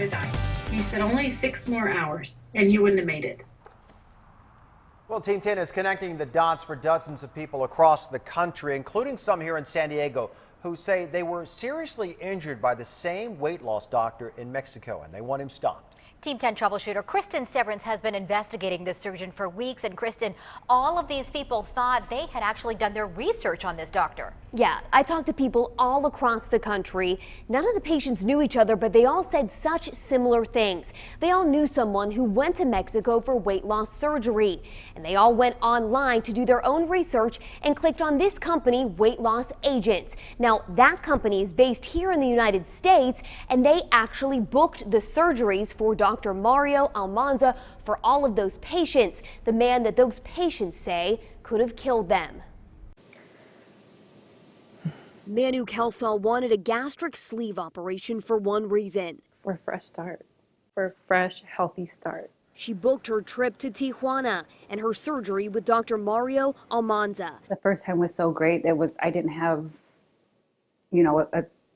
have died. He said only 6 more hours and you wouldn't have made it. Well, Team 10 is connecting the dots for dozens of people across the country, including some here in San Diego, who say they were seriously injured by the same weight loss doctor in Mexico, and they want him stopped. Team 10 troubleshooter Cristin Severance has been investigating the surgeon for weeks. And Cristin, all of these people thought they had actually done their research on this doctor. Yeah, I talked to people all across the country. None of the patients knew each other, but they all said such similar things. They all knew someone who went to Mexico for weight loss surgery. And they all went online to do their own research and clicked on this company, Weight Loss Agents. Now, that company is based here in the United States, and they actually booked the surgeries for Dr. Mario Almanza for all of those patients, the man that those patients say could have killed them. Manu Kelsall wanted a gastric sleeve operation for one reason. For a fresh start, for a fresh, healthy start. She booked her trip to Tijuana and her surgery with Dr. Mario Almanza. The first time was so great. I didn't have,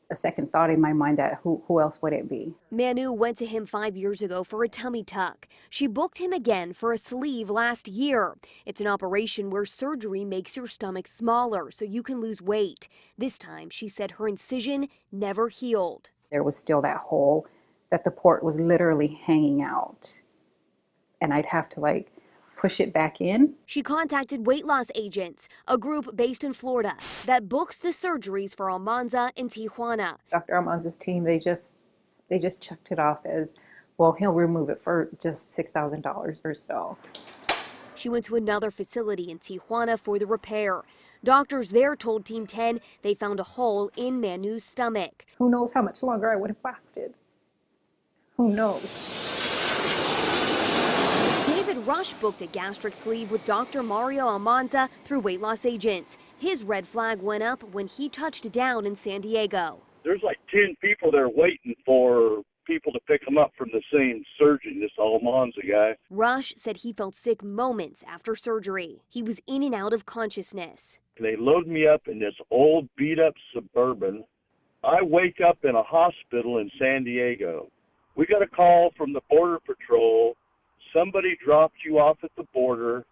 a second thought in my mind that who else would it be? Manu went to him 5 years ago for a tummy tuck. She booked him again for a sleeve last year. It's an operation where surgery makes your stomach smaller so you can lose weight. This time, she said her incision never healed. There was still that hole that the port was literally hanging out. And I'd have to push it back in. She contacted Weight Loss Agents, a group based in Florida that books the surgeries for Almanza in Tijuana. Dr. Almanza's team, they just checked it off as, well, he'll remove it for just $6,000 or so. She went to another facility in Tijuana for the repair. Doctors there told Team 10 they found a hole in Manu's stomach. Who knows how much longer I would have lasted? Who knows? Rush booked a gastric sleeve with Dr. Mario Almanza through Weight Loss Agents. His red flag went up when he touched down in San Diego. There's 10 people there waiting for people to pick them up from the same surgeon, this Almanza guy. Rush said he felt sick moments after surgery. He was in and out of consciousness. They load me up in this old beat-up Suburban. I wake up in a hospital in San Diego. We got a call from the Border Patrol. Somebody dropped you off at the border,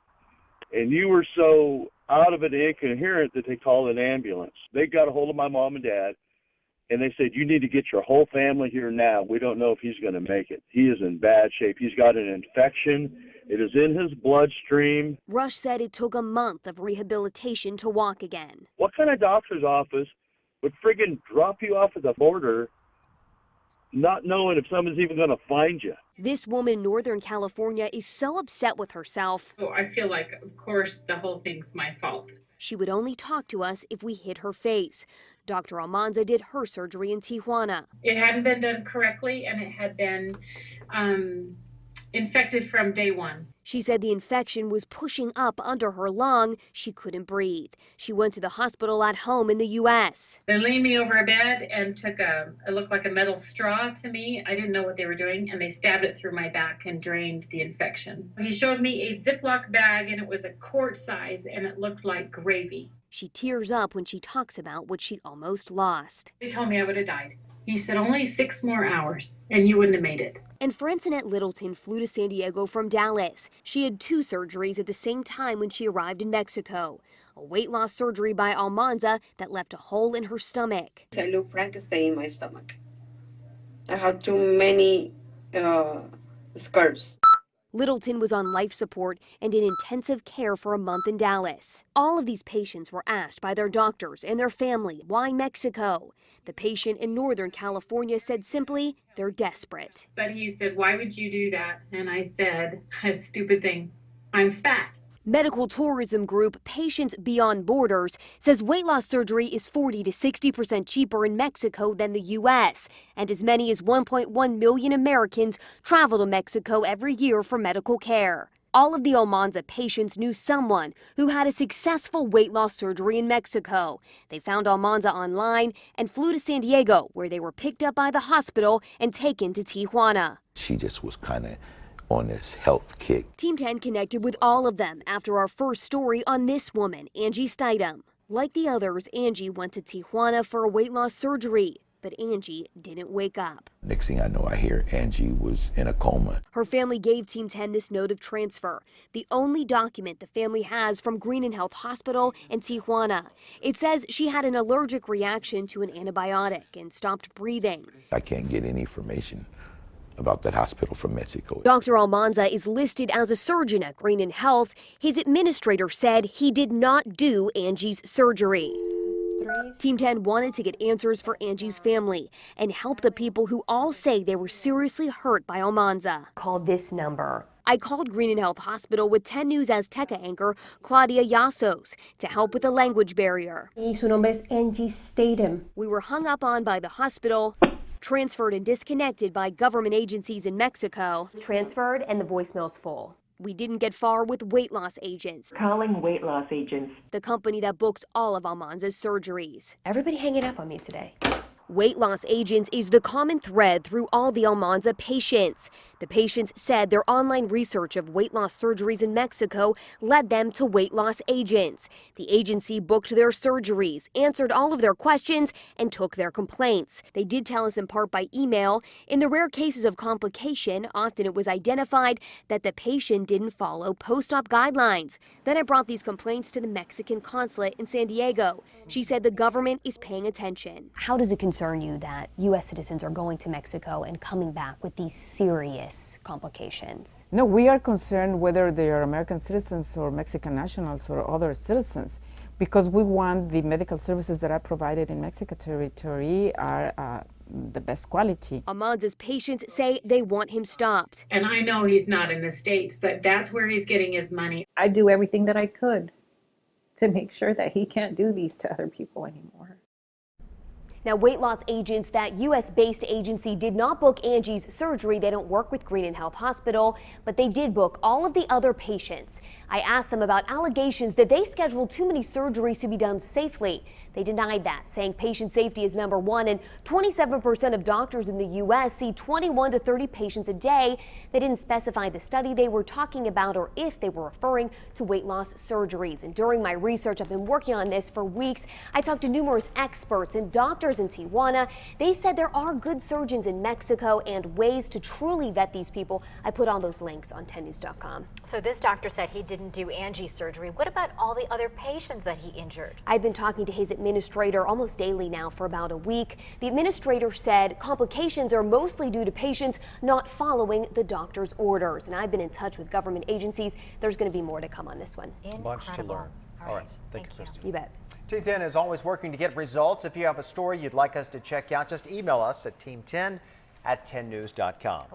and you were so out of it incoherent that they called an ambulance. They got a hold of my mom and dad, and they said, you need to get your whole family here now. We don't know if he's going to make it. He is in bad shape. He's got an infection. It is in his bloodstream. Rush said it took a month of rehabilitation to walk again. What kind of doctor's office would friggin' drop you off at the border not knowing if someone's even going to find you? This woman in Northern California is so upset with herself. Oh, I feel like, of course, the whole thing's my fault. She would only talk to us if we hit her face. Dr. Almanza did her surgery in Tijuana. It hadn't been done correctly, and it had been infected from day one. She said the infection was pushing up under her lung. She couldn't breathe. She went to the hospital at home in the U.S. They leaned me over a bed and took it looked like a metal straw to me. I didn't know what they were doing, and they stabbed it through my back and drained the infection. He showed me a Ziploc bag, and it was a quart size, and it looked like gravy. She tears up when she talks about what she almost lost. They told me I would have died. He said only 6 more hours, and you wouldn't have made it. And Francinette Littleton flew to San Diego from Dallas. She had 2 surgeries at the same time when she arrived in Mexico. A weight loss surgery by Almanza that left a hole in her stomach. I look Frankenstein in my stomach. I have too many scars. Littleton was on life support and in intensive care for a month in Dallas. All of these patients were asked by their doctors and their family, why Mexico? The patient in Northern California said simply, they're desperate. But he said, why would you do that? And I said, a stupid thing. I'm fat. Medical tourism group Patients Beyond Borders says weight loss surgery is 40 to 60% cheaper in Mexico than the U.S. And as many as 1.1 million Americans travel to Mexico every year for medical care. All of the Almanza patients knew someone who had a successful weight loss surgery in Mexico. They found Almanza online and flew to San Diego, where they were picked up by the hospital and taken to Tijuana. She just was kind of on this health kick. Team 10 connected with all of them after our first story on this woman, Angie Stidum. Like the others, Angie went to Tijuana for a weight loss surgery. but Angie didn't wake up. Next thing I know, I hear Angie was in a coma. Her family gave Team 10 this note of transfer, the only document the family has from Green and Health Hospital in Tijuana. It says she had an allergic reaction to an antibiotic and stopped breathing. I can't get any information about that hospital from Mexico. Dr. Almanza is listed as a surgeon at Green and Health. His administrator said he did not do Angie's surgery. Team 10 wanted to get answers for Angie's family and help the people who all say they were seriously hurt by Almanza. Call this number. I called Green and Health Hospital with 10 News Azteca anchor Claudia Yasos to help with the language barrier. Y su nombre es Angie Stidum. We were hung up on by the hospital, transferred and disconnected by government agencies in Mexico. It's transferred and the voicemail's full. We didn't get far with weight loss agents, Calling weight loss agents. the company that books all of Almanza's surgeries. Everybody hanging up on me today. Weight loss agents is the common thread through all the Almanza patients. The patients said their online research of weight loss surgeries in Mexico led them to weight loss agents. The agency booked their surgeries, answered all of their questions, and took their complaints. They did tell us in part by email, in the rare cases of complication, often it was identified that the patient didn't follow post-op guidelines. Then I brought these complaints to the Mexican consulate in San Diego. She said the government is paying attention. How does it concern you that U.S. citizens are going to Mexico and coming back with these serious complications? No, we are concerned whether they are American citizens or Mexican nationals or other citizens, because we want the medical services that are provided in Mexico territory are the best quality. Almanza's patients say they want him stopped. And I know he's not in the States, but that's where he's getting his money. I do everything that I could to make sure that he can't do these to other people anymore. Now, weight loss agents, that U.S.-based agency, did not book Angie's surgery. They don't work with Green and Health Hospital, but they did book all of the other patients. I asked them about allegations that they scheduled too many surgeries to be done safely. They denied that, saying patient safety is number one, and 27% of doctors in the U.S. see 21 to 30 patients a day. They didn't specify the study they were talking about or if they were referring to weight loss surgeries. And during my research, I've been working on this for weeks. I talked to numerous experts and doctors in Tijuana. They said there are good surgeons in Mexico and ways to truly vet these people. I put all those links on 10news.com. So this doctor said he didn't do Angie's surgery. What about all the other patients that he injured? I've been talking to his administrator almost daily now for about a week. The administrator said complications are mostly due to patients not following the doctor's orders. And I've been in touch with government agencies. There's going to be more to come on this one. Much to learn. All right. Thank you, Cristin. You bet. Team 10 is always working to get results. If you have a story you'd like us to check out, just email us at team10@10news.com.